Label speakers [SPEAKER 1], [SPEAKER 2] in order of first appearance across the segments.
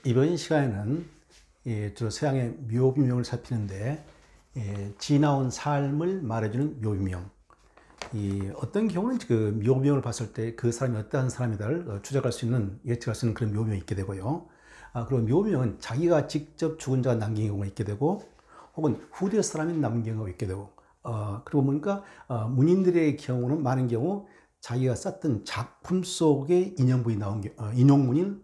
[SPEAKER 1] 이번 시간에는 주로 서양의 묘비명을 살피는데 지나온 삶을 말해주는 묘비명. 어떤 경우는 그 묘비명을 봤을 때 그 사람이 어떠한 사람이다를 추적할 수 있는, 예측할 수 있는 그런 묘비명이 있게 되고요. 그리고 묘비명은 자기가 직접 죽은 자가 남긴 경우가 있게 되고, 혹은 후대 사람이 남긴 경우가 있게 되고, 그리고 보니까 문인들의 경우는 많은 경우 자기가 썼던 작품 속에 인용문이 나온 인용문이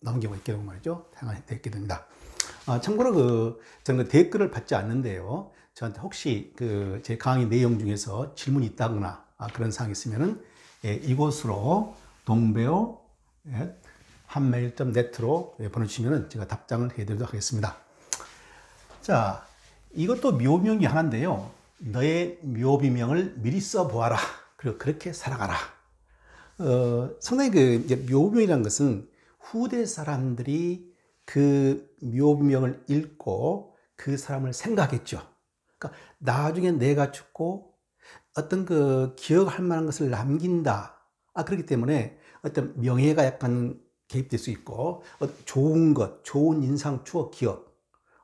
[SPEAKER 1] 나온 경우가 있게 되고 말이죠. 되어 있게 됩니다. 참고로 저는 댓글을 받지 않는데요. 저한테 혹시 제 강의 내용 중에서 질문이 있다거나 그런 사항이 있으면은 이곳으로 동배호 한메일.net로 보내주시면은 제가 답장을 해드리도록 하겠습니다. 자, 이것도 묘비명이 하나인데요. 너의 묘비명을 미리 써보아라. 그리고 그렇게 살아가라. 상당히 이제 묘비명이라는 것은 후대 사람들이 그 묘비명을 읽고 그 사람을 생각했죠. 그러니까 나중에 내가 죽고 어떤 기억할 만한 것을 남긴다. 그렇기 때문에 어떤 명예가 약간 개입될 수 있고, 좋은 것, 좋은 인상, 추억, 기억,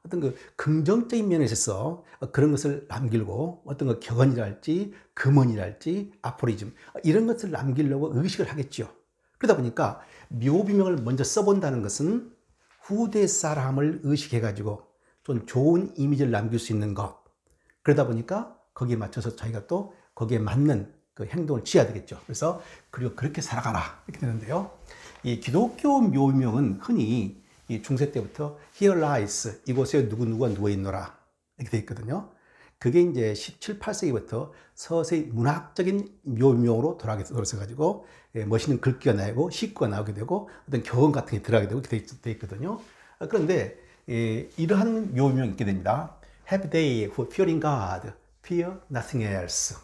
[SPEAKER 1] 어떤 긍정적인 면에 있어서 그런 것을 남기고, 어떤 격언이랄지, 금언이랄지, 아포리즘, 이런 것을 남기려고 의식을 하겠죠. 그러다 보니까 묘비명을 먼저 써본다는 것은 후대 사람을 의식해가지고 좀 좋은 이미지를 남길 수 있는 것. 그러다 보니까 거기에 맞춰서 자기가 또 거기에 맞는 그 행동을 취해야 되겠죠. 그래서 그리고 그렇게 살아가라 이렇게 되는데요. 이 기독교 묘비명은 흔히 이 중세 때부터 Here lies, 이곳에 누구누구가 누워있노라 이렇게 되어 있거든요. 그게 이제 17, 8세기부터 서서히 문학적인 묘비명으로 돌아서가지고 멋있는 글귀가 나오고 시구가 나오게 되고 어떤 격언 같은 게 들어가게 되고 이렇게 되어 있거든요. 그런데 이러한 묘비명이 있게 됩니다. Happy they who fear in God, fear nothing else.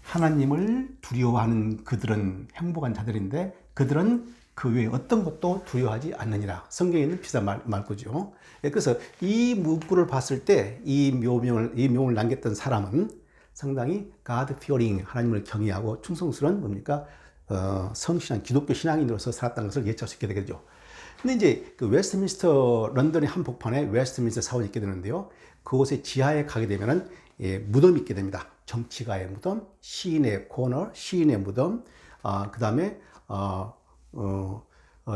[SPEAKER 1] 하나님을 두려워하는 그들은 행복한 자들인데 그들은 그 외에 어떤 것도 두려워하지 않느니라. 성경에 있는 비슷한 말구죠. 그래서 이 문구를 봤을 때 이 묘명을 남겼던 사람은 상당히 God fearing, 하나님을 경외하고 충성스러운 뭡니까? 성신한 기독교 신앙인으로서 살았다는 것을 예측할 수 있게 되겠죠. 근데 이제 웨스트민스터, 런던의 한복판에 웨스트민스터 사원이 있게 되는데요. 그곳에 지하에 가게 되면은 무덤이 있게 됩니다. 정치가의 무덤, 시인의 코너, 시인의 무덤, 그 다음에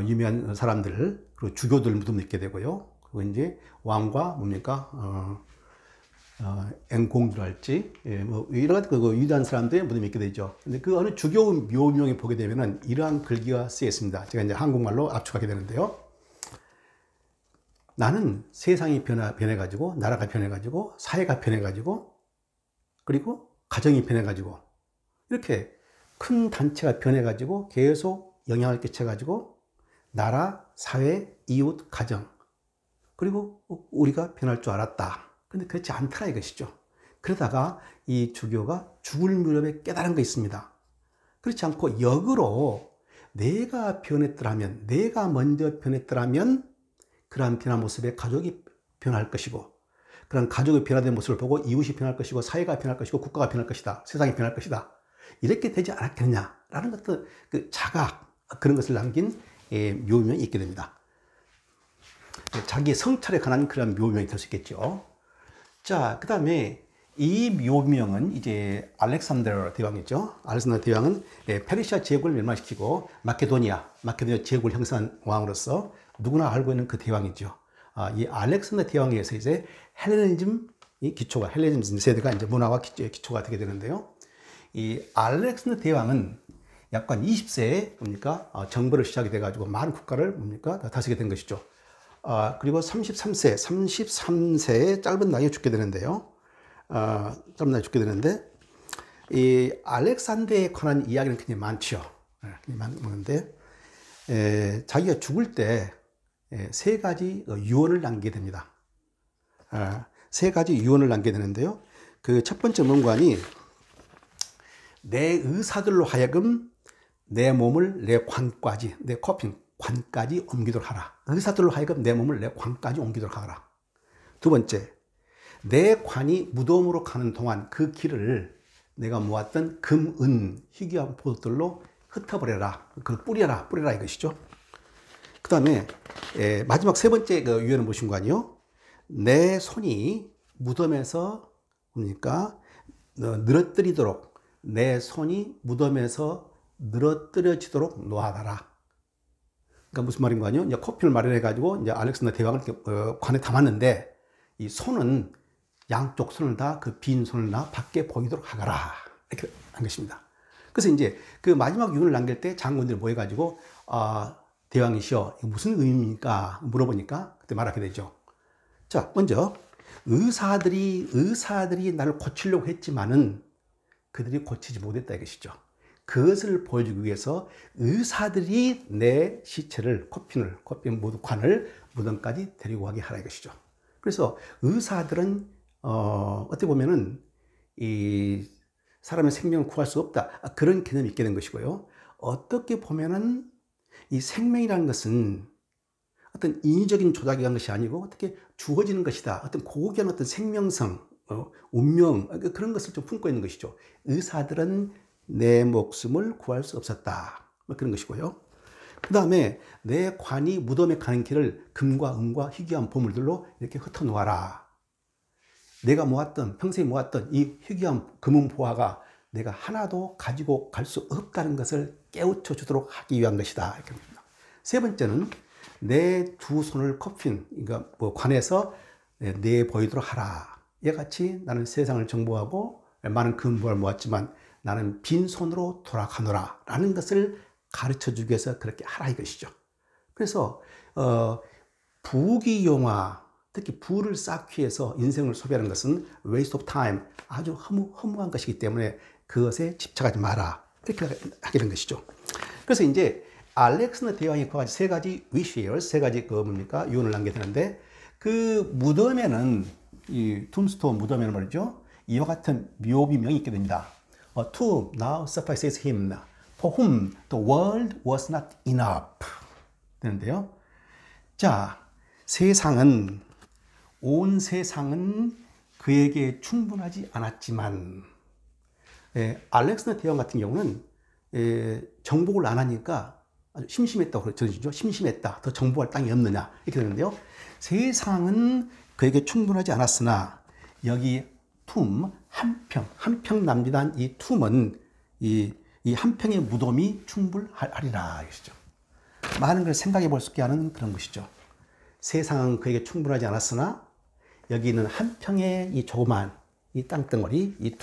[SPEAKER 1] 유명한 사람들, 그리고 주교들 무덤도 있게 되고요. 그리고 이제 왕과 뭡니까? 앵공주랄지, 뭐, 여러 가지 위대한 사람들의 무덤이 있게 되죠. 근데 그 어느 주교 묘명에 보게 되면은 이러한 글귀가 쓰여 있습니다. 제가 이제 한국말로 압축하게 되는데요. 나는 세상이 변해가지고, 나라가 변해가지고, 사회가 변해가지고, 그리고 가정이 변해가지고, 이렇게 큰 단체가 변해가지고 계속 영향을 끼쳐가지고, 나라, 사회, 이웃, 가정, 그리고 우리가 변할 줄 알았다. 근데 그렇지 않더라 이것이죠. 그러다가 이 주교가 죽을 무렵에 깨달은 거 있습니다. 그렇지 않고 역으로 내가 변했더라면, 내가 먼저 변했더라면 그러한 변한 모습에 가족이 변할 것이고, 그런 가족의 변화된 모습을 보고 이웃이 변할 것이고, 사회가 변할 것이고, 국가가 변할 것이다, 세상이 변할 것이다, 이렇게 되지 않았겠느냐라는 어떤 자각, 그런 것을 남긴 묘명이 있게 됩니다. 자기의 성찰에 관한 그런 묘명이 될 수 있겠죠. 자, 그 다음에 이 묘명은 이제 알렉산더 대왕이죠. 알렉산더 대왕은 페르시아 제국을 멸망시키고 마케도니아 제국을 형성한 왕으로서 누구나 알고 있는 그 대왕이죠. 이 알렉산더 대왕에 의해서 이제 헬레니즘 세대가 이제 문화와 기초가 되게 되는데요. 이 알렉산더 대왕은 약간 20세에 뭡니까? 정벌을 시작이 돼가지고 많은 국가를 뭡니까? 다스리게 된 것이죠. 그리고 33세에 짧은 나이에 죽게 되는데요. 짧은 나이에 죽게 되는데, 이 알렉산더에 관한 이야기는 굉장히 많죠. 많은데, 자기가 죽을 때 세 가지 유언을 남기게 됩니다. 세 가지 유언을 남기게 되는데요. 그 첫 번째 문관이 내 의사들로 하여금 내 몸을 내 관까지, 내 코핀, 관까지 옮기도록 하라. 의사들로 하여금 내 몸을 내 관까지 옮기도록 하라. 두 번째, 내 관이 무덤으로 가는 동안 그 길을 내가 모았던 금, 은, 희귀한 보석들로 흩어버려라. 그걸 뿌려라 이것이죠. 그 다음에 마지막 세 번째 그 유언은 무엇인 거 아니요? 내 손이 무덤에서 그러니까 늘어뜨리도록 내 손이 무덤에서 늘어뜨려지도록 놓아가라. 그러니까 무슨 말인 거 아니요? 이제 커피를 마련해 가지고 이제 알렉산더 대왕을 관에 담았는데 이 손은 양쪽 손을 다 그 빈 손을 다 밖에 보이도록 하거라. 이렇게 한 것입니다. 그래서 이제 그 마지막 유언을 남길 때 장군들이 모여가지고 대왕이시여 이거 무슨 의미입니까? 물어보니까 그때 말하게 되죠. 자, 먼저 의사들이 나를 고치려고 했지만은 그들이 고치지 못했다 이것이죠. 그것을 보여주기 위해서 의사들이 내 시체를 코피 모두 관을 무덤까지 데리고 가게 하라 이것이죠. 그래서 의사들은 어떻게 보면은 이 사람의 생명을 구할 수 없다 그런 개념이 있게 된 것이고요. 어떻게 보면은 이 생명이라는 것은 어떤 인위적인 조작이 한 것이 아니고 어떻게 주어지는 것이다. 어떤 고귀한 어떤 생명성, 운명 그런 것을 좀 품고 있는 것이죠. 의사들은 내 목숨을 구할 수 없었다. 그런 것이고요. 그 다음에 내 관이 무덤에 가는 길을 금과 은과 희귀한 보물들로 이렇게 흩어놓아라. 내가 모았던 평생에 모았던 이 희귀한 금은 보화가 내가 하나도 가지고 갈 수 없다는 것을 깨우쳐 주도록 하기 위한 것이다. 이렇게 합니다. 세 번째는 내 두 손을 커핀, 그러니까 관에서 내 보이도록 하라. 이와 같이 나는 세상을 정복하고 많은 금보화를 모았지만 나는 빈손으로 돌아가노라 라는 것을 가르쳐 주기 위해서 그렇게 하라 이것이죠. 그래서 부귀영화, 특히 부를 쌓기 위해서 인생을 소비하는 것은 waste of time, 아주 허무한 것이기 때문에 그것에 집착하지 마라 이렇게 하게 된 것이죠. 그래서 이제 알렉산더 대왕이 그 세 가지 wishes, 세 가지 그 뭡니까 유언을 남게 되는데 그 무덤에는 이 툼스톤 무덤에는 말이죠 이와 같은 묘비명이 있게 됩니다. A tomb now suffices him, for whom the world was not enough. 되는데요. 자, 온 세상은 그에게 충분하지 않았지만, 알렉산더 대왕 같은 경우는 정복을 안 하니까 아주 심심했다고 그러죠. 심심했다. 더 정복할 땅이 없느냐. 이렇게 되는데요. 세상은 그에게 충분하지 않았으나, 여기 한 평 남짓한 이 툼은 이 한 평의 무덤이 충분하리라. 이것이죠. 많은 걸 생각해 볼 수 있게 하는 그런 것이죠. 세상은 그에게 충분하지 않았으나, 여기 있는 한 평의 이 조그만 이 땅덩어리, 이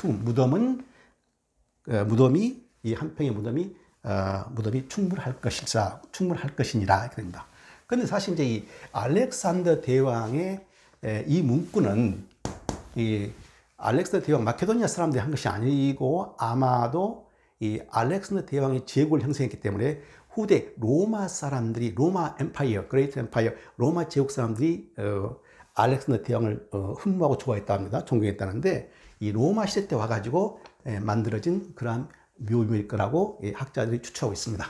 [SPEAKER 1] 무덤이 이 한 평의 무덤이 충분할 것이니라 이렇게 됩니다. 그런데 사실 이제 이 알렉산더 대왕의 이 문구는 이 알렉산더 대왕 마케도니아 사람들이 한 것이 아니고 아마도 이 알렉산더 대왕의 제국을 형성했기 때문에 후대 로마 사람들이 로마 엠파이어, 그레이트 엠파이어, 로마 제국 사람들이 알렉산더 대왕을 흠모하고 좋아했다 합니다. 존경했다는데 이 로마 시대 때 와가지고 만들어진 그러한 묘미일 거라고 학자들이 추측하고 있습니다.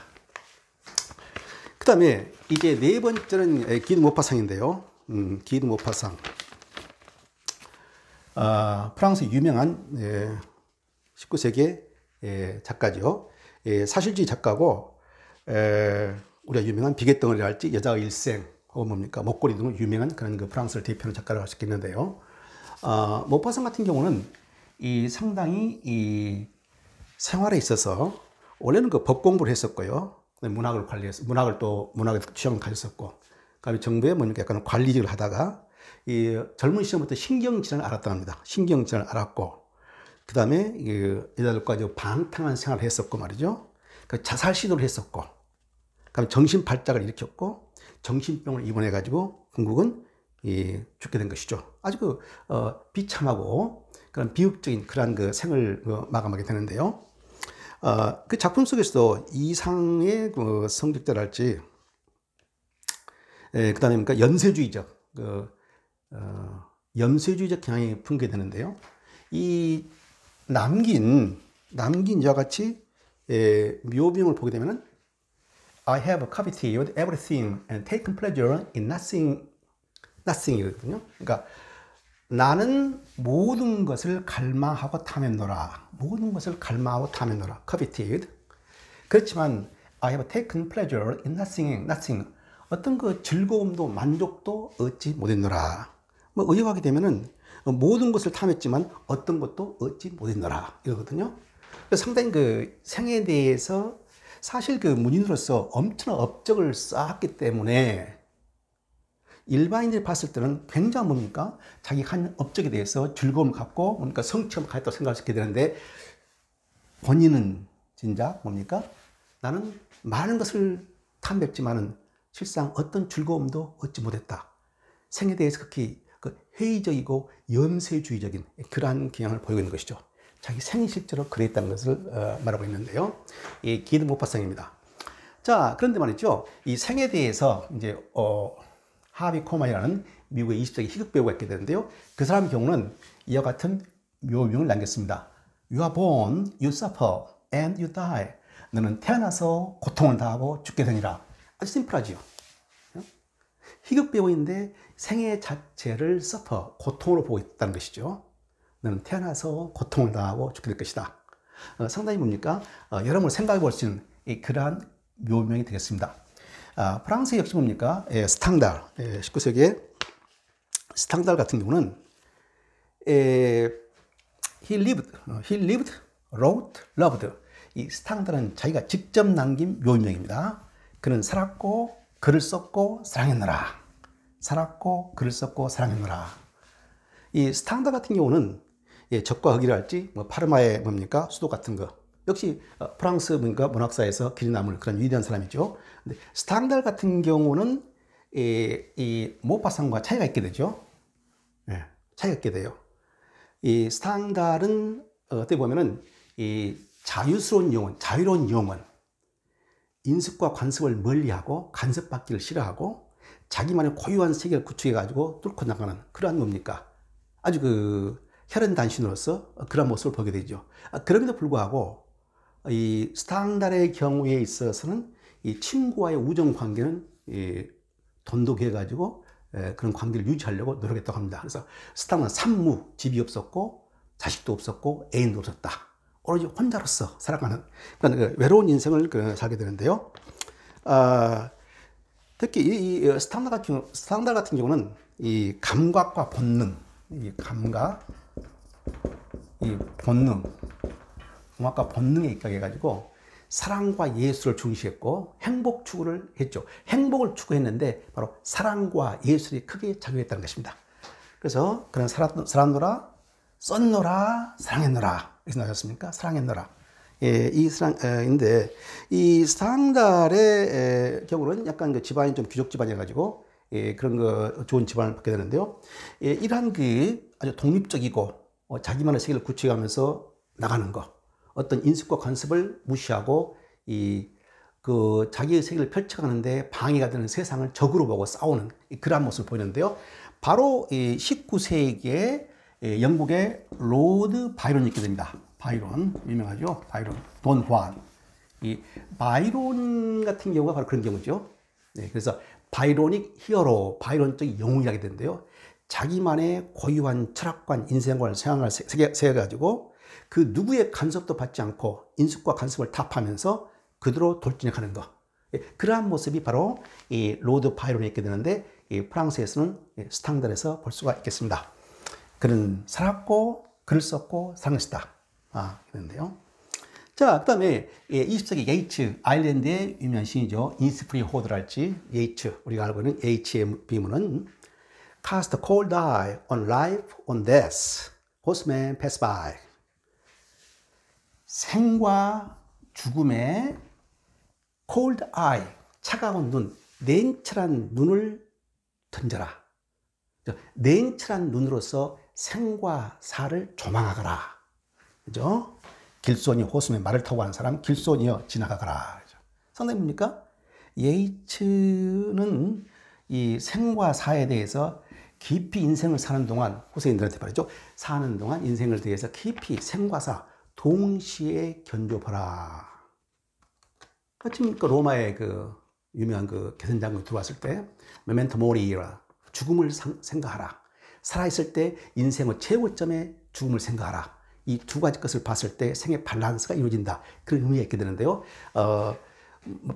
[SPEAKER 1] 그 다음에 이제 네 번째는 기드 모파상인데요. 기드 모파상. 프랑스 유명한 19세기 작가죠. 사실주의 작가고 우리가 유명한 비계덩어리랄지 여자의 일생 혹은 뭡니까 목걸이 등으로 유명한 그런 그 프랑스를 대표하는 작가라고 할 수 있겠는데요. 모파상 같은 경우는 이 상당히 이 생활에 있어서 원래는 그 법 공부를 했었고요. 문학을 문학의 취향을 가졌었고, 그다음에 정부에 뭡니까 약간 관리직을 하다가 이 젊은 시절부터 신경질환을 알았다고 합니다. 신경질환을 알았고, 그 다음에 여자들과 방탕한 생활을 했었고 말이죠. 자살 시도를 했었고, 그 다음에 정신 발작을 일으켰고, 정신병을 입원해가지고 결국은 죽게 된 것이죠. 아주 비참하고 그런 비극적인 그러한 그 생을 마감하게 되는데요. 그 작품 속에서도 이상의 그 성직자랄지, 그 다음에 그러니까 연쇄주의적 경향이 풍기되는데요. 이 남긴 이와 같이 묘비용을 보게 되면은 I have coveted everything and taken pleasure in nothing이거든요. 그러니까 나는 모든 것을 갈망하고 탐했노라. 모든 것을 갈망하고 탐했노라. coveted. 그렇지만 I have taken pleasure in nothing. 어떤 그 즐거움도 만족도 얻지 못했노라. 뭐 의역하게 되면은 모든 것을 탐했지만 어떤 것도 얻지 못했노라 이거거든요. 그래서 상당히 그 생에 대해서 사실 그 문인으로서 엄청난 업적을 쌓았기 때문에 일반인들이 봤을 때는 굉장히 뭡니까? 자기 한 업적에 대해서 즐거움을 갖고 뭡니까? 성취감을 가졌다고 생각하게 되는데 본인은 진짜 뭡니까? 나는 많은 것을 탐했지만은 실상 어떤 즐거움도 얻지 못했다. 생에 대해서 극히 회의적이고 염세주의적인 그러한 경향을 보이고 있는 것이죠. 자기 생이 실제로 그랬다는 것을 말하고 있는데요. 이 기드 모파상입니다. 자, 그런데 말이죠. 이 생에 대해서 이제 하비 코만이라는 미국의 20세기 희극 배우가 있게 되는데요. 그 사람 경우는 이와 같은 묘명을 남겼습니다. You are born, you suffer, and you die. 너는 태어나서 고통을 당하고 죽게 되니라. 아주 심플하지요. 희극 배우인데 생애 자체를 suffer, 고통으로 보고 있다는 것이죠. 너는 태어나서 고통을 당하고 죽게 될 것이다. 상당히 뭡니까? 여러분을 생각해 볼 수 있는 그러한 묘명이 되겠습니다. 프랑스 역시 뭡니까? 스탕달, 19세기에 스탕달 같은 경우는 he lived, wrote, loved. 이 스탕달은 자기가 직접 남긴 묘명입니다. 그는 살았고 글을 썼고 사랑했노라. 살았고 글을 썼고 사랑했노라. 이 스탕달 같은 경우는 적과 흑이라 할지 뭐 파르마의 뭡니까? 수도 같은 거. 역시 프랑스 문학사에서 길이 남을 그런 위대한 사람이죠. 근데 스탕달 같은 경우는 이 모파상과 차이가 있게 되죠. 차이가 있게 돼요. 이 스탕달은 어떻게 보면은 이 자유스러운 영혼, 자유로운 영혼, 인습과 관습을 멀리하고 간섭받기를 싫어하고 자기만의 고유한 세계를 구축해가지고 뚫고 나가는 그러한 뭡니까? 아주 그 혈연 단신으로서 그런 모습을 보게 되죠. 그럼에도 불구하고 이 스탕달의 경우에 있어서는 이 친구와의 우정 관계는 돈독해 가지고 그런 관계를 유지하려고 노력했다고 합니다. 그래서 스탕달은 산무, 집이 없었고 자식도 없었고 애인도 없었다. 오로지 혼자로서 살아가는 그러니까 외로운 인생을 살게 되는데요. 특히 이 스탕달 같은 경우는 이 감각과 본능, 이 감각, 이 본능, 음악과 본능에 입각해가지고 사랑과 예술을 중시했고 행복 추구를 했죠. 행복을 추구했는데 바로 사랑과 예술이 크게 작용했다는 것입니다. 그래서 그런 살았노라, 썼노라, 사랑했노라 이렇게 나왔습니까? 사랑했노라. 이 사랑인데 이 스탕달의 경우는 약간 그 집안이 좀 귀족 집안이어가지고 그런 거 좋은 집안을 받게 되는데요. 이러한 그 아주 독립적이고 자기만의 세계를 구축하면서 나가는 것, 어떤 인습과 관습을 무시하고 그 자기의 세계를 펼쳐가는데 방해가 되는 세상을 적으로 보고 싸우는 그러한 모습을 보이는데요. 바로 19세기에 영국의 로드 바이론이 있게 됩니다. 바이론 유명하죠. 바이론, 돈 후안. 이 바이론 같은 경우가 바로 그런 경우죠. 그래서 바이로닉 히어로, 바이론적 영웅이라게 되는데요. 자기만의 고유한 철학관, 인생관을 생각을 세워가지고 그 누구의 간섭도 받지 않고 인습과 간섭을 타파하면서 그대로 돌진해가는 것. 그러한 모습이 바로 이 로드 바이론에 있게 되는데 이 프랑스에서는 스탕달에서 볼 수가 있겠습니다. 그는 살았고 글을 썼고 사랑했다. 그런데요. 자, 그 다음에 20세기 예이츠, 아일랜드의 유명한 시인이죠. 인스프리 호드랄지 예이츠, 우리가 알고 있는 H의 비문은 Cast a cold eye on life, on death. Horsemen pass by. 생과 죽음의 cold eye, 차가운 눈, 냉철한 눈을 던져라. 냉철한 눈으로서 생과 사를 조망하거라. 그죠? 길손이 호수면 말을 타고 가는 사람, 길손이여 지나가거라. 상당히 뭡니까? 예이츠는 이 생과 사에 대해서 깊이 인생을 사는 동안, 후세인들한테 말이죠. 사는 동안 인생을 대해서 깊이 생과 사, 동시에 견뎌봐라. 지금 로마의 그 유명한 그 개선장군 들어왔을 때, 메멘토 모리라, 죽음을 생각하라. 살아있을 때 인생의 최고점에 죽음을 생각하라. 이 두 가지 것을 봤을 때 생의 밸런스가 이루어진다. 그런 의미가 있게 되는데요.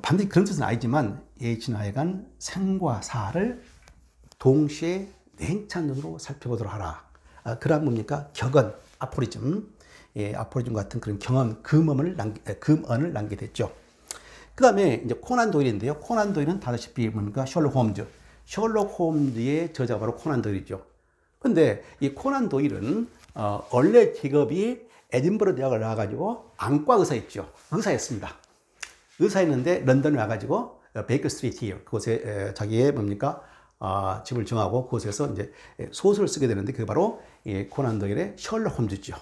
[SPEAKER 1] 반드시 그런 뜻은 아니지만 지나간 생과 사를 동시에 냉찬 눈으로 살펴보도록 하라. 그러한 뭡니까? 격언, 아포리즘, 아포리즘 같은 그런 금언을 남게 됐죠. 그 다음에 이제 코난 도일인데요. 코난 도일은 다다시피 뭡니까? 셜록 홈즈. 셜록 홈즈의 저자가 바로 코난 도일이죠. 근데 이 코난 도일은 원래 직업이 에딘버러 대학을 나와가지고 안과 의사였죠. 의사였습니다. 의사였는데 런던에 와가지고 베이커 스트리트 그곳에 자기의 뭡니까? 집을 정하고 그곳에서 이제 소설을 쓰게 되는데 그게 바로 코난 도일의 셜록 홈즈죠.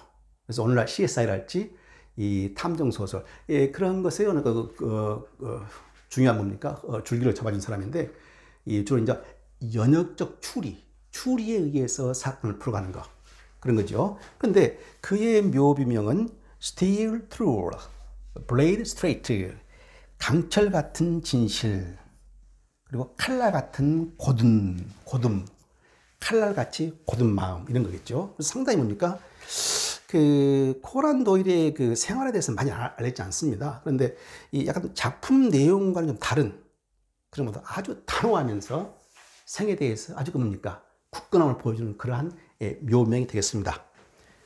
[SPEAKER 1] 그래서 오늘날 CSI랄지 이 탐정 소설 그런 것에 어느 중요한 뭡니까? 줄기를 잡아준 사람인데 주로 이제 연역적 추리에 의해서 사건을 풀어가는 거 그런 거죠. 근데 그의 묘비명은 Steel True, Blade Straight, 강철 같은 진실, 그리고 칼날 같은 고둠, 칼날같이 고든 마음 이런 거겠죠. 그래서 상당히 뭡니까? 그 코난 도일의 그 생활에 대해서 많이 알려지지 않습니다. 그런데 이 약간 작품 내용과는 좀 다른 그런 것도 아주 단호하면서 생에 대해서 아주 뭡니까? 굳건함을 보여주는 그러한 묘명이 되겠습니다.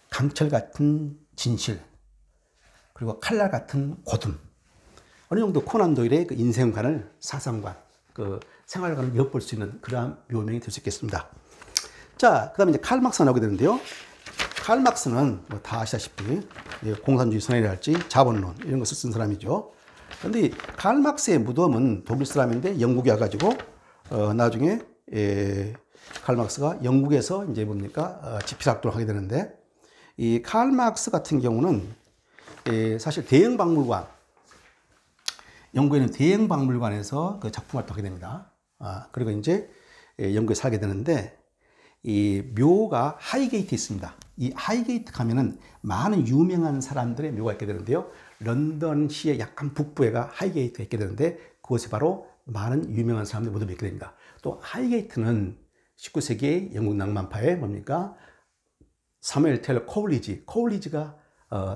[SPEAKER 1] 강철 같은 진실, 그리고 칼날 같은 고둠. 어느 정도 코난 도일의 그 인생관을 사상관, 그 생활관을 엿볼 수 있는 그러한 묘명이 될 수 있겠습니다. 자, 그 다음에 이제 칼 막스가 나오게 되는데요. 칼 막스는 뭐 다 아시다시피 공산주의 선언이랄지 자본론 이런 것을 쓴 사람이죠. 그런데 칼 막스의 무덤은 독일 사람인데 영국에 와가지고 나중에 칼 막스가 영국에서 이제 뭡니까 집필활동을 하게 되는데 이 칼 막스 같은 경우는 사실 대형 박물관 영국에 있는 대형 박물관에서 그 작품 활동하게 됩니다. 그리고 이제 영국에 살게 되는데 이 묘가 하이게이트에 있습니다. 이 하이게이트 가면은 많은 유명한 사람들의 묘가 있게 되는데요. 런던시의 약간 북부에가 하이게이트가 있게 되는데 그곳에 바로 많은 유명한 사람들의 무덤이 있게 됩니다. 또 하이게이트는 19세기 영국 낭만파의 뭡니까? 사무엘 테일러 코울리지가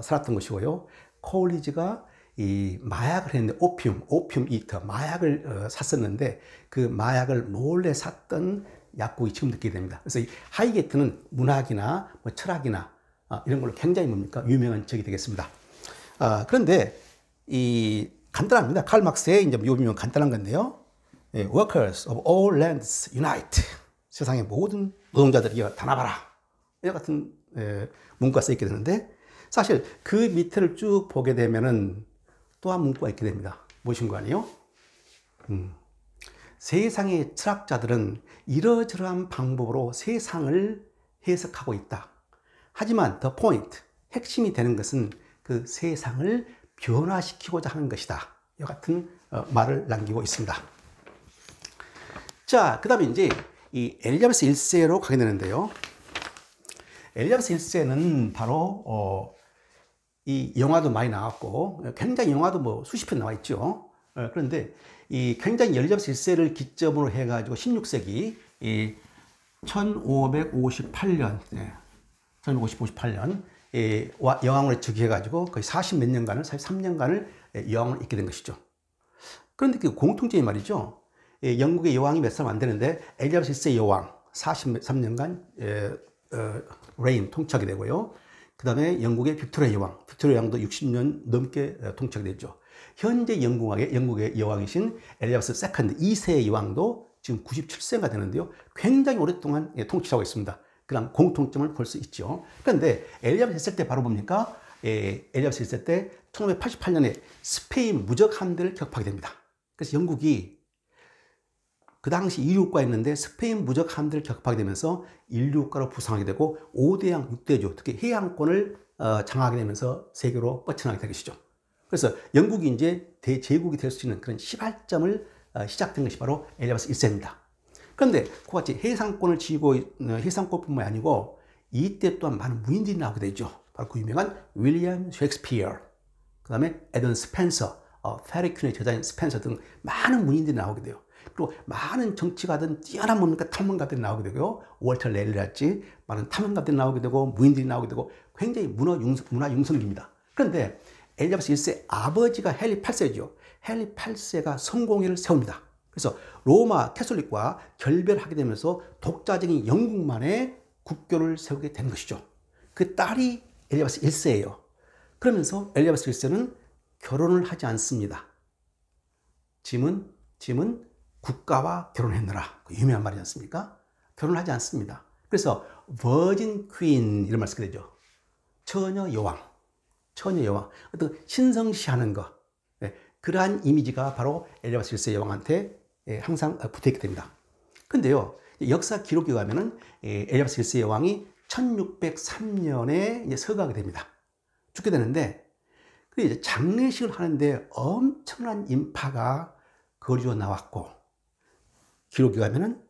[SPEAKER 1] 살았던 곳이고요. 코울리지가 이 마약을 했는데 오피움 이터 마약을 샀었는데 그 마약을 몰래 샀던 약국이 지금 느끼게 됩니다. 그래서 이 하이게이트는 문학이나 뭐 철학이나 이런 걸로 굉장히 뭡니까 유명한 지역이 되겠습니다. 그런데 이 간단합니다. 칼 막스의 이제 묘비명 간단한 건데요. Workers of all lands unite. 세상의 모든 노동자들이 단합하라. 이와 같은 문구가 써 있게 되는데 사실 그 밑을 쭉 보게 되면은 또 한 문구가 있게 됩니다. 무엇인 거 아니에요? 세상의 철학자들은 이러저러한 방법으로 세상을 해석하고 있다. 하지만 the point, 핵심이 되는 것은 그 세상을 변화시키고자 하는 것이다. 이 같은 말을 남기고 있습니다. 자, 그 다음에 이제 이 엘리자베스 1세로 가게 되는데요. 엘리자베스 1세는 바로 이 영화도 많이 나왔고 굉장히 영화도 뭐 수십 편 나와 있죠. 그런데 이 굉장히 엘리자베스 1세를 기점으로 해가지고 16세기 이 1558년 1558년 여왕으로 즉위해가지고 거의 40몇 년간을 43년간을 여왕을 있게 된 것이죠. 그런데 그 공통점이 말이죠. 영국의 여왕이 몇 사람 안 되는데 엘리자베스 1세 여왕 43년간 레인 통치하게 되고요. 그 다음에 영국의 빅토리아 여왕도 60년 넘게 통치하게 됐죠. 현재 영국의 여왕이신 엘리자베스 2세 여왕도 지금 97세가 되는데요. 굉장히 오랫동안 통치하고 있습니다. 그런 공통점을 볼 수 있죠. 그런데 엘리자베스 1세 때 바로 뭡니까? 엘리자베스 1세 때 1588년에 스페인 무적 함대를 격파하게 됩니다. 그래서 영국이 그 당시 인류국가였는데 스페인 무적 함대를 격파하게 되면서 인류국가로 부상하게 되고 5대양 6대조 특히 해양권을 장악하게 되면서 세계로 뻗쳐나가게 된 것이죠. 그래서 영국이 이제 대제국이 될 수 있는 그런 시발점을 시작된 것이 바로 엘리자베스 1세입니다. 그런데 그와 같이 해상권을 쥐고 해상권뿐만 아니고 이때 또한 많은 무인들이 나오게 되죠. 바로 그 유명한 윌리엄 셰익스피어, 그 다음에 에던 스펜서, 페리 퀸의 저자인 스펜서 등 많은 무인들이 나오게 돼요. 그리고 많은 정치가든 뛰어난 뭡니까 탐험가들이 나오게 되고요. 월터 렐리랄지 많은 탐험가들이 나오게 되고 무인들이 나오게 되고 굉장히 문화 융성기입니다. 그런데 엘리자베스 1세 아버지가 헨리 8세죠. 헨리 8세가 성공회를 세웁니다. 그래서 로마 캐톨릭과 결별하게 되면서 독자적인 영국만의 국교를 세우게 된 것이죠. 그 딸이 엘리자베스 1세예요. 그러면서 엘리자베스 1세는 결혼을 하지 않습니다. 짐은 국가와 결혼했느라. 유명한 말이지 않습니까? 결혼을 하지 않습니다. 그래서 버진 퀸 이런 말 쓰게 되죠. 처녀 여왕. 어떤 신성시하는 것. 그러한 이미지가 바로 엘리자베스 1세 여왕한테 항상 붙어있게 됩니다. 근데요, 역사 기록에 가면은 엘리자베스 1세 여왕이 1603년에 이제 서거하게 됩니다. 죽게 되는데, 그리고 이제 장례식을 하는데 엄청난 인파가 거리로 나왔고, 기록에 가면은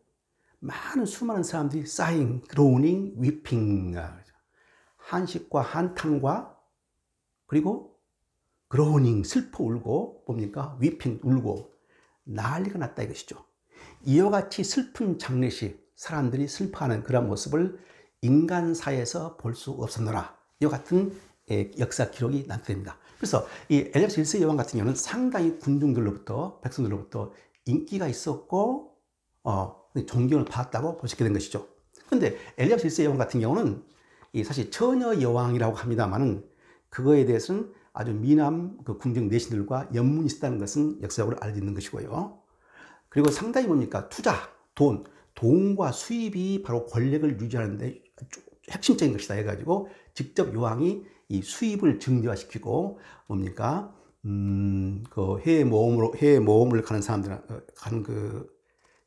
[SPEAKER 1] 많은 수많은 사람들이 sighing, groaning, weeping, 한식과 한탄과 그리고 groaning, 슬퍼 울고, 뭡니까? weeping, 울고 난리가 났다 이것이죠. 이와 같이 슬픈 장례식, 사람들이 슬퍼하는 그런 모습을 인간사에서 볼 수 없었노라. 이와 같은 역사 기록이 나타납니다. 그래서 이 엘리자베스 1세 여왕 같은 경우는 상당히 군중들로부터, 백성들로부터 인기가 있었고, 존경을 받았다고 볼 수 있게 된 것이죠. 그런데 엘리자베스 1세 여왕 같은 경우는 사실 처녀 여왕이라고 합니다만은 그거에 대해서는 아주 미남 그 궁정 내신들과 연문이 있었다는 것은 역사적으로 알려져 있는 것이고요. 그리고 상당히 뭡니까? 투자, 돈과 수입이 바로 권력을 유지하는데 핵심적인 것이다 해가지고 직접 여왕이 이 수입을 증대화시키고 뭡니까? 그 해외 모험을 가는 사람들, 가는 그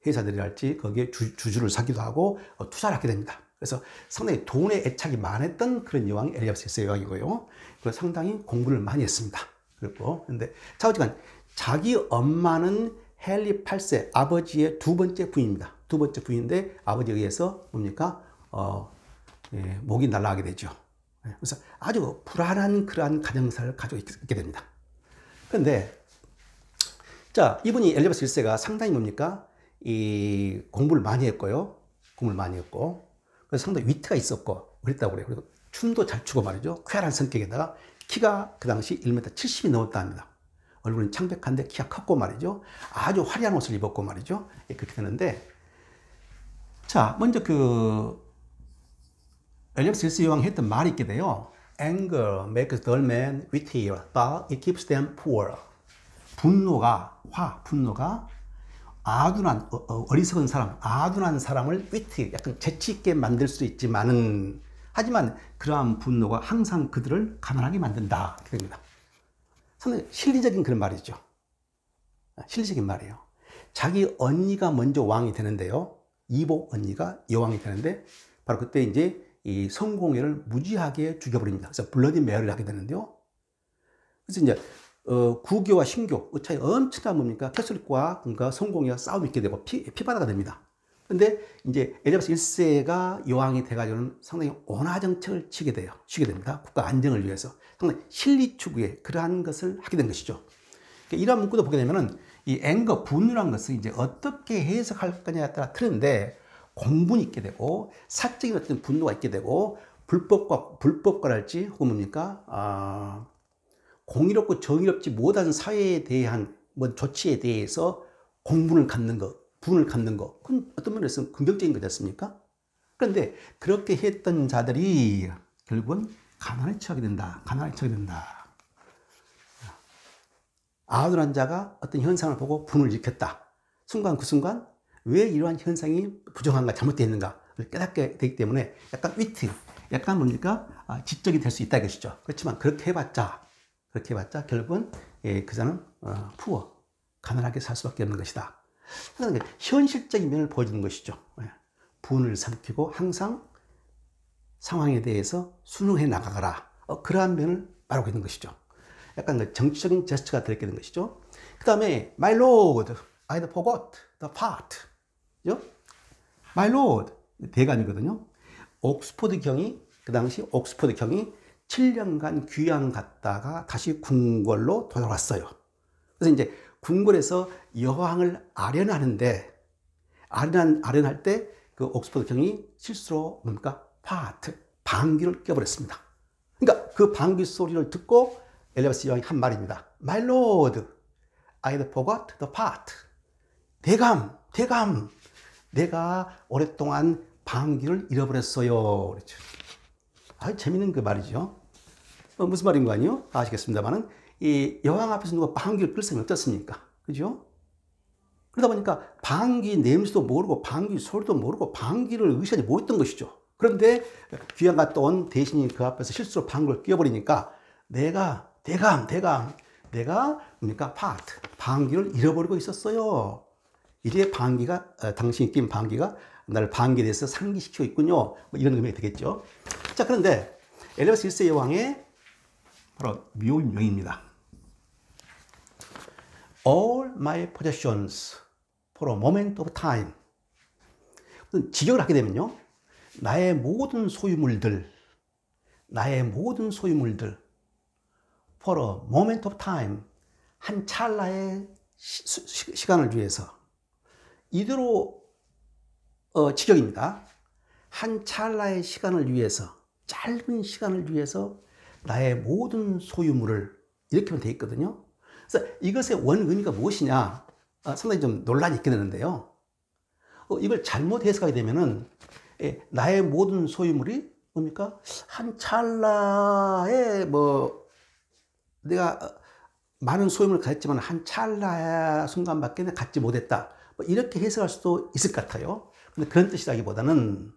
[SPEAKER 1] 회사들이랄지 거기에 주주를 사기도 하고 투자를 하게 됩니다. 그래서 상당히 돈에 애착이 많았던 그런 여왕이 엘리자베스 1세 여왕이고요. 그리고 상당히 공부를 많이 했습니다. 그리고 근데 어쨌든 자기 엄마는 헨리 8세 아버지의 두 번째 부인입니다. 두 번째 부인인데 아버지에 의해서 뭡니까? 목이 날아가게 되죠. 그래서 아주 불안한 그러한 가정사를 가지고 있게 됩니다. 그런데 자, 이분이 엘리자베스 1세가 상당히 뭡니까? 이 공부를 많이 했고요. 공부를 많이 했고 그래서 상당히 위트가 있었고 그랬다고 그래요. 그리고 춤도 잘 추고 말이죠. 쾌활한 성격에다가 키가 그 당시 1m 70이 넘었다 합니다. 얼굴은 창백한데 키가 컸고 말이죠. 아주 화려한 옷을 입었고 말이죠. 그렇게 되는데 자, 먼저 그 엘리자베스 1세 여왕이 했던 말이 있게 돼요. Anger makes dull men wittier, but it keeps them poor. 분노가 아둔한 어리석은 사람, 아둔한 사람을 witty, 약간 재치 있게 만들 수 있지만은 하지만 그러한 분노가 항상 그들을 가난하게 만든다. 이렇게 됩니다. 상당히 실리적인 그런 말이죠. 실리적인 말이에요. 자기 언니가 먼저 왕이 되는데요. 이복 언니가 여왕이 되는데 바로 그때 이제 이 성공회를 무지하게 죽여버립니다. 그래서 블러디 메리를 하게 되는데요. 그래서 이제 구교와 신교 그 차이 엄청난 뭡니까? 캐톨릭과 성공회가 싸움이 있게 되고 피바다가 됩니다. 그런데 이제 엘리자베스 1세가 여왕이 돼가지고는 상당히 온화 정책을 치게 됩니다. 국가 안정을 위해서 상당히 실리 추구에 그러한 것을 하게 된 것이죠. 그러니까 이러한 문구도 보게 되면은 이 앵거 분노란 것을 이제 어떻게 해석할 거냐에 따라 틀린데 공분이 있게 되고 사적인 어떤 분노가 있게 되고 불법과랄지 혹은 뭡니까? 공의롭고 정의롭지 못한 사회에 대한 뭐 조치에 대해서 공분을 갖는 것, 분을 갖는 것, 그건 어떤 면에서 긍정적인 거지 않습니까? 그런데 그렇게 했던 자들이 결국은 가난에 처하게 된다. 아둔한 자가 어떤 현상을 보고 분을 일으켰다. 그 순간 왜 이러한 현상이 부정한가 잘못되어 있는가를 깨닫게 되기 때문에 약간 위트, 약간 뭡니까? 지적이 될 수 있다 이것이죠. 그렇지만 그렇게 해봤자 결국은 그자는 푸어, 가난하게 살 수밖에 없는 것이다. 현실적인 면을 보여주는 것이죠. 분을 삼키고 항상 상황에 대해서 순응해 나가거라. 그러한 면을 말하고 있는 것이죠. 약간 그 정치적인 제스처가 들어있게 된 것이죠. 그 다음에 My Lord, I forgot the part. My Lord, 대감이거든요. 옥스포드 경이 그 당시 옥스포드 경이 7년간 귀양 갔다가 다시 궁궐로 돌아왔어요. 그래서 이제 궁궐에서 여왕을 아련하는데 아련할 때 그 옥스포드 경이 실수로 뭡니까? 방귀를 껴버렸습니다. 그러니까 그 방귀 소리를 듣고 엘리자베스 여왕이 한 말입니다. My Lord, I forgot the part. 대감, 내가 오랫동안 방귀를 잃어버렸어요. 그렇죠. 재밌는 그 말이죠. 무슨 말인 거 아니요? 아시겠습니다만은, 이 여왕 앞에서 누가 방귀를 낄 사람이 어떻습니까? 그죠? 그러다 보니까 방귀 냄새도 모르고, 방귀 소리도 모르고, 방귀를 의식하지 못했던 것이죠. 그런데 귀양 갔다 온 대신이 그 앞에서 실수로 방귀를 뀌어버리니까, 대감, 내가 뭡니까? 방귀를 잃어버리고 있었어요. 이제 당신이 낀 방귀가 나를 방귀에 대해서 상기시키고 있군요. 뭐 이런 의미가 되겠죠. 자, 그런데 엘리바스 1세 여왕의 바로 묘명입니다. All my possessions for a moment of time. 직역을 하게 되면요, 나의 모든 소유물들 for a moment of time, 한 찰나의 시간을 위해서. 이대로 직역입니다. 한 찰나의 시간을 위해서, 짧은 시간을 위해서 나의 모든 소유물을, 이렇게만 되어 있거든요. 그래서 이것의 원 의미가 무엇이냐, 상당히 좀 논란이 있게 되는데요. 이걸 잘못 해석하게 되면은, 나의 모든 소유물이 뭡니까? 한 찰나에 내가 많은 소유물을 가졌지만 한 찰나의 순간밖에 갖지 못했다. 이렇게 해석할 수도 있을 것 같아요. 근데 그런 뜻이라기보다는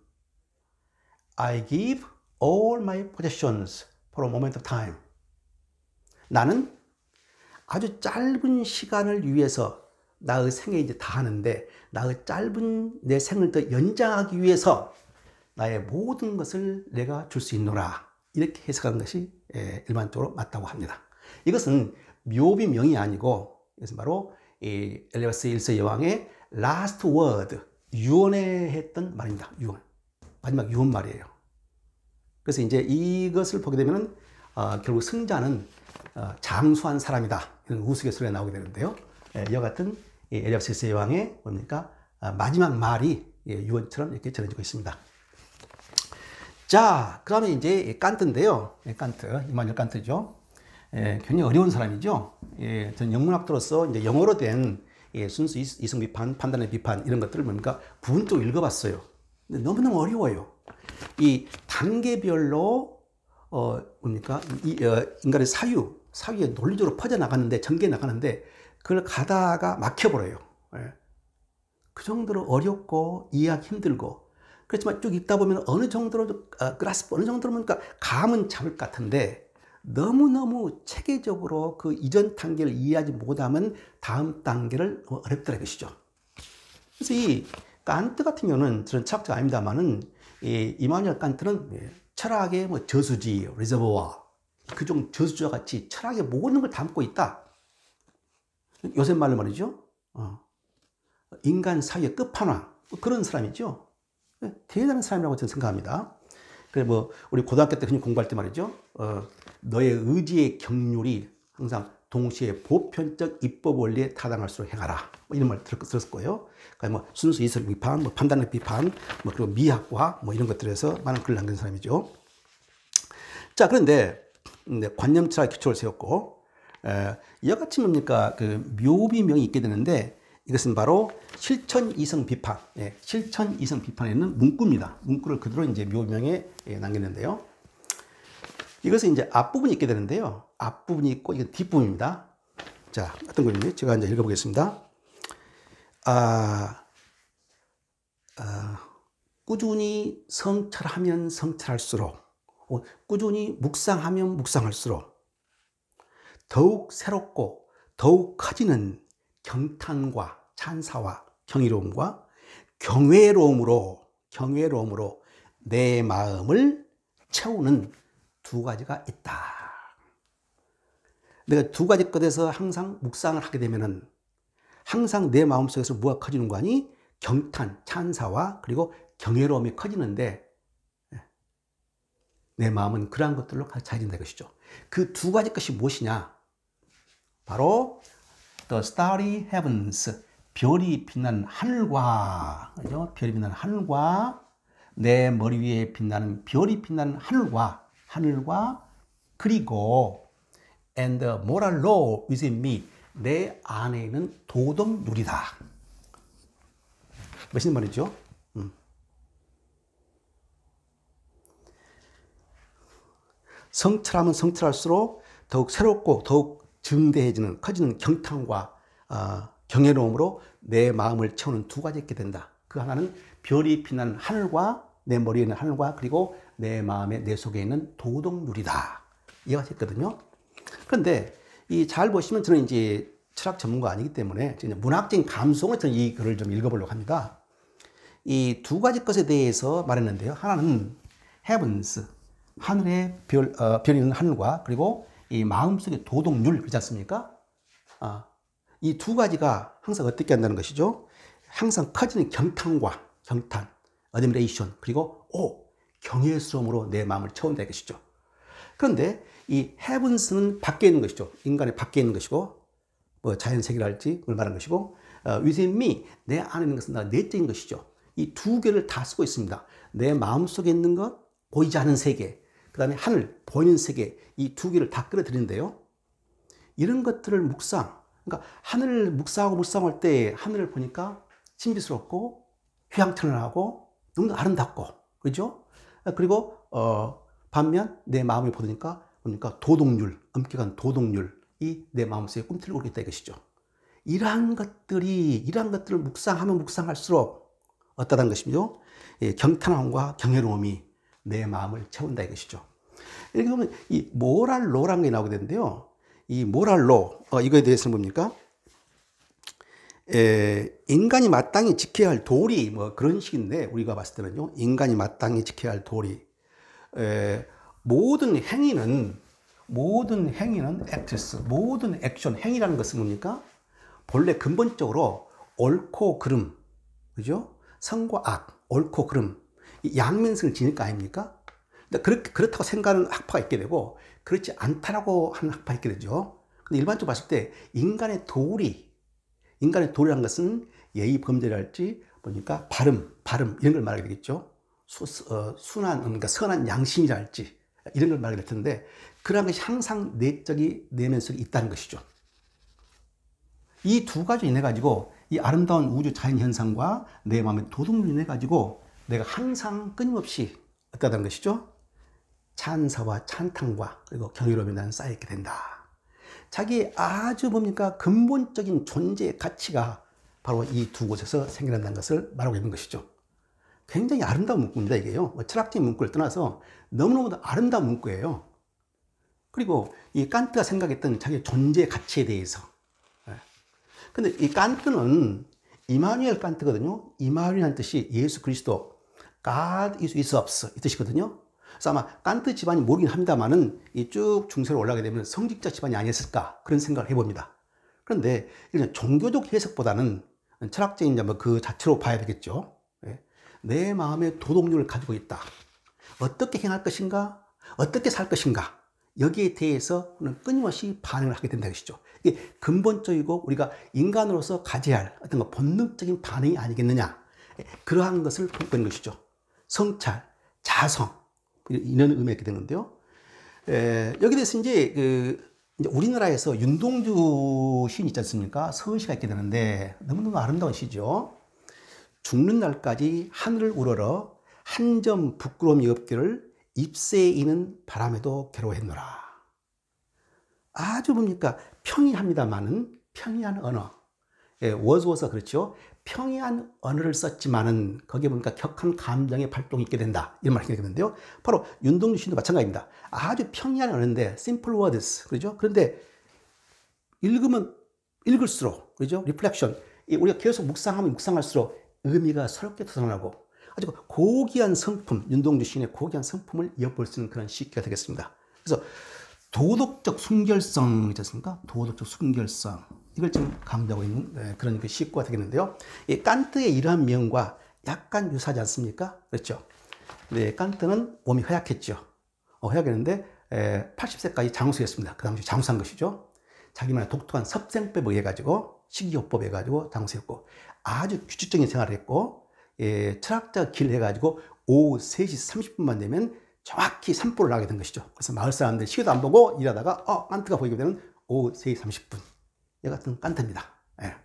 [SPEAKER 1] I give all my possessions for a moment of time. 나는 아주 짧은 시간을 위해서 나의 생에 이제 다 하는데, 나의 짧은 내 생을 더 연장하기 위해서 나의 모든 것을 내가 줄 수 있노라. 이렇게 해석하는 것이 일반적으로 맞다고 합니다. 이것은 묘비명이 아니고, 이것은 바로 엘리바스 1세 여왕의 last word, 유언에 했던 말입니다. 유언. 마지막 유언 말이에요. 그래서 이제 이것을 보게 되면 결국 승자는 장수한 사람이다. 이런 우스갯소리가 나오게 되는데요. 이와 같은 엘리바스 1세 여왕의 뭡니까? 마지막 말이 유언처럼 이렇게 전해지고 있습니다. 자, 그 다음에 이제 칸트인데요. 이마누엘 칸트죠. 굉장히 어려운 사람이죠. 전 영문학도로서 이제 영어로 된 순수 이성 비판, 판단의 비판, 이런 것들을 뭡니까? 부분적으로 읽어봤어요. 근데 너무너무 어려워요. 이 단계별로, 뭡니까? 인간의 사유에 논리적으로 퍼져나가는데, 전개해 나가는데, 그걸 가다가 막혀버려요. 그 정도로 어렵고, 이해하기 힘들고, 그렇지만 쭉 읽다 보면 어느 정도로, 그라스프, 어느 정도로 뭡니까? 감은 잡을 것 같은데, 너무너무 체계적으로 그 이전 단계를 이해하지 못하면 다음 단계를 어렵더라 것이죠. 그래서 이 칸트 같은 경우는 저는 철학자가 아닙니다만은, 이마누엘 칸트는 철학의 저수지, 리저버와, 그종 저수지와 같이 철학의 모든 걸 담고 있다. 요새 말로 말이죠. 인간 사회의 끝판왕, 그런 사람이죠. 대단한 사람이라고 저는 생각합니다. 그래 우리 고등학교 때 흔히 공부할 때 말이죠. 너의 의지의 경륜이 항상 동시에 보편적 입법 원리에 타당할 수 행하라. 이런 말 들었을 거예요. 그러니까 순수 이성 비판, 판단력 비판, 그리고 미학과 이런 것들에서 많은 글을 남긴 사람이죠. 자, 그런데 관념 철학 기초를 세웠고, 이와 같이 뭡니까? 그 묘비명이 있게 되는데, 이것은 바로 실천 이성 비판, 실천 이성 비판에 있는 문구입니다. 문구를 그대로 이제 묘명에 남겼는데요. 이것은 이제 앞부분이 있게 되는데요. 앞부분이 있고, 이건 뒷부분입니다. 자, 어떤 글인지 제가 이제 읽어보겠습니다. 꾸준히 성찰하면 성찰할수록, 꾸준히 묵상하면 묵상할수록, 더욱 새롭고, 더욱 커지는 경탄과 찬사와 경이로움과 경외로움으로 내 마음을 채우는 두 가지가 있다. 내가 두 가지 것에서 항상 묵상을 하게 되면은 항상 내 마음속에서 뭐가 커지는 거 아니? 경탄, 찬사와 그리고 경외로움이 커지는데, 내 마음은 그러한 것들로 가득 차진다 것이죠. 그 두 가지 것이 무엇이냐? 바로 The starry heavens, 별이 빛나는 하늘과, 그죠? 별이 빛나는 하늘과, 내 머리 위에 빛나는 별이 빛나는 하늘과, 그리고 and the moral law within me, 내 안에 있는 도덕 누리다. 멋있는 말이죠. 성찰하면 성찰할수록 더욱 새롭고 더욱 증대해지는 커지는 경탄과 경외로움으로 내 마음을 채우는 두 가지 있게 된다. 그 하나는 별이 빛나는 하늘과 내 머리에 있는 하늘과 그리고 내 마음에 내 속에 있는 도덕률이다. 이해가 됐거든요. 그런데 이 잘 보시면 저는 이제 철학 전문가 아니기 때문에 문학적인 감성을 저는 이 글을 좀 읽어보려고 합니다. 이 두 가지 것에 대해서 말했는데요. 하나는 heavens, 하늘의 별이 있는 하늘과 그리고 이 마음속의 도덕률, 그렇지 않습니까? 이 두 가지가 항상 어떻게 한다는 것이죠? 항상 커지는 경탄, admiration, 그리고 경외스러움으로 내 마음을 채운다 이것이죠. 그런데 이 heavens는 밖에 있는 것이죠. 인간의 밖에 있는 것이고, 뭐 자연세계랄지 그걸 말하는 것이고, within me, 내 안에 있는 것은 내적인 것이죠. 이 두 개를 다 쓰고 있습니다. 내 마음속에 있는 것, 보이지 않은 세계, 그 다음에 하늘, 보이는 세계, 이 두 개를 다 끌어들이는데요. 이런 것들을 그러니까 하늘을 묵상할 때 하늘을 보니까 신비스럽고 휘황찬란하고 너무 아름답고, 그렇죠? 그리고 반면 내 마음을 보니까 도덕률, 엄격한 도덕률이 내 마음속에 꿈틀고 있다 이것이죠. 이러한 것들을 묵상하면 묵상할수록 어떠한 것이죠? 경탄함과 경외로움이 내 마음을 채운다 이것이죠. 이렇게 보면 이 모랄로라는 게 나오게 되는데요. 이 모랄로, 이거에 대해서는 뭡니까? 인간이 마땅히 지켜야 할 도리, 뭐 그런 식인데, 우리가 봤을 때는요, 인간이 마땅히 지켜야 할 도리. 모든 행위는 acts, 모든 액션, 행위라는 것은 뭡니까? 본래 근본적으로 옳고 그름, 그죠? 선과 악, 옳고 그름, 이 양면성을 지닐 거 아닙니까? 그렇다고 생각하는 학파가 있게 되고, 그렇지 않다라고 하는 학파가 있게 되죠. 근데 일반적으로 봤을 때, 인간의 도리라는 것은 예의 범죄랄지, 보니까 발음, 이런 걸 말하게 되겠죠. 순한, 그러니까 선한 양심이랄지, 이런 걸 말하게 될 텐데, 그러한 것이 항상 내면 속에 있다는 것이죠. 이 두 가지로 인해 가지고, 이 아름다운 우주 자연 현상과 내 마음의 도덕률로 인해 가지고, 내가 항상 끊임없이 어떠하다는 것이죠? 찬사와 찬탄과 그리고 경이로움이 나는 쌓이게 된다. 자기의 아주 근본적인 존재의 가치가 바로 이 두 곳에서 생겨난다는 것을 말하고 있는 것이죠. 굉장히 아름다운 문구입니다, 이게요. 철학적인 문구를 떠나서 너무너무 아름다운 문구예요. 그리고 이 칸트가 생각했던 자기의 존재의 가치에 대해서. 근데 이 칸트는 이마누엘 칸트거든요. 이마누엘이라는 뜻이 예수 그리스도, God is with us 이 뜻이거든요. 그래서 아마 칸트 집안이 모르긴 합니다만은 이 쭉 중세로 올라가게 되면 성직자 집안이 아니었을까 그런 생각을 해봅니다. 그런데 이런 종교적 해석보다는 철학적인 그 자체로 봐야 되겠죠. 내 마음의 도덕률을 가지고 있다. 어떻게 행할 것인가? 어떻게 살 것인가? 여기에 대해서 끊임없이 반응을 하게 된다는 것이죠. 이게 근본적이고 우리가 인간으로서 가져야 할 어떤 본능적인 반응이 아니겠느냐. 그러한 것을 품고 있는 것이죠. 성찰, 자성, 이런 의미가 있게 되는데요. 여기 대해서 이제 우리나라에서 윤동주 시인 있지 않습니까? 서시가 있게 되는데 너무너무 아름다운 시죠. 죽는 날까지 하늘을 우러러 한 점 부끄러움이 없기를 잎새에 이는 바람에도 괴로워했노라. 아주 평이합니다만은 평이한 언어. 워즈워서 그렇죠. 평이한 언어를 썼지만은 거기에 격한 감정의 발동이 있게 된다. 이런 말을 하겠는데요. 바로 윤동주 시인도 마찬가지입니다. 아주 평이한 언어인데 simple words. 그렇죠? 그런데 읽으면 읽을수록 그렇죠? 리플렉션. 우리가 계속 묵상할수록 의미가 새롭게 돋아나고 아주 고귀한 성품, 윤동주 시인의 고귀한 성품을 엿볼 수 있는 그런 시기가 되겠습니다. 그래서 도덕적 순결성 있지 않습니까? 도덕적 순결성. 이걸 지금 강조하고 있는 그런 시구가 되겠는데요. 이 칸트의 이러한 면과 약간 유사하지 않습니까? 그렇죠. 네, 칸트는 몸이 허약했죠. 허약했는데 80세까지 장수였습니다. 그 당시 장수한 것이죠. 자기만의 독특한 섭생법을 해가지고 식이요법을 해가지고 장수했고 아주 규칙적인 생활을 했고 철학자 길 해가지고 오후 3시 30분만 되면 정확히 산보를 나게 된 것이죠. 그래서 마을 사람들 시계도 안 보고 일하다가 칸트가 보이게 되는 오후 3시 30분. 이 같은 칸트입니다. 예.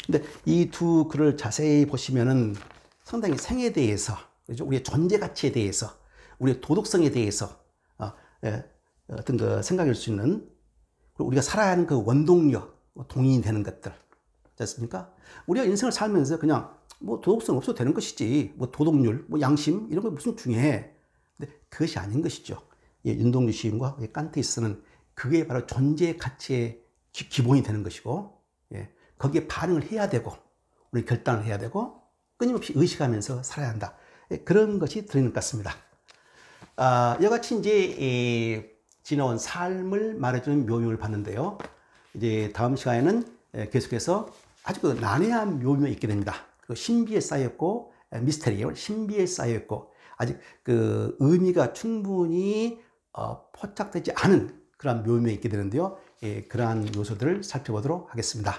[SPEAKER 1] 근데 이 두 글을 자세히 보시면은 상당히 생에 대해서, 그죠? 우리의 존재 가치에 대해서, 우리의 도덕성에 대해서 어떤 그 생각할 수 있는, 그리고 우리가 살아야 하는 그 원동력, 동인이 되는 것들, 그렇지 않습니까? 우리가 인생을 살면서 그냥 뭐 도덕성 없어도 되는 것이지, 뭐 도덕률, 뭐 양심 이런 거 무슨 중요해? 근데 그것이 아닌 것이죠. 예, 윤동주 시인과 칸트이스는 그게 바로 존재 가치의 기본이 되는 것이고, 예, 거기에 반응을 해야 되고, 우리 결단을 해야 되고, 끊임없이 의식하면서 살아야 한다. 예, 그런 것이 들어있는 것 같습니다. 이같이 이제 지나온 삶을 말해주는 묘명을 봤는데요. 이제 다음 시간에는 계속해서 아주 그 난해한 묘명이 있게 됩니다. 그 신비에 쌓였고, 미스테리요, 신비에 쌓였고, 아직 그 의미가 충분히 포착되지 않은 그러한 묘명이 있게 되는데요. 그러한 요소들을 살펴보도록 하겠습니다.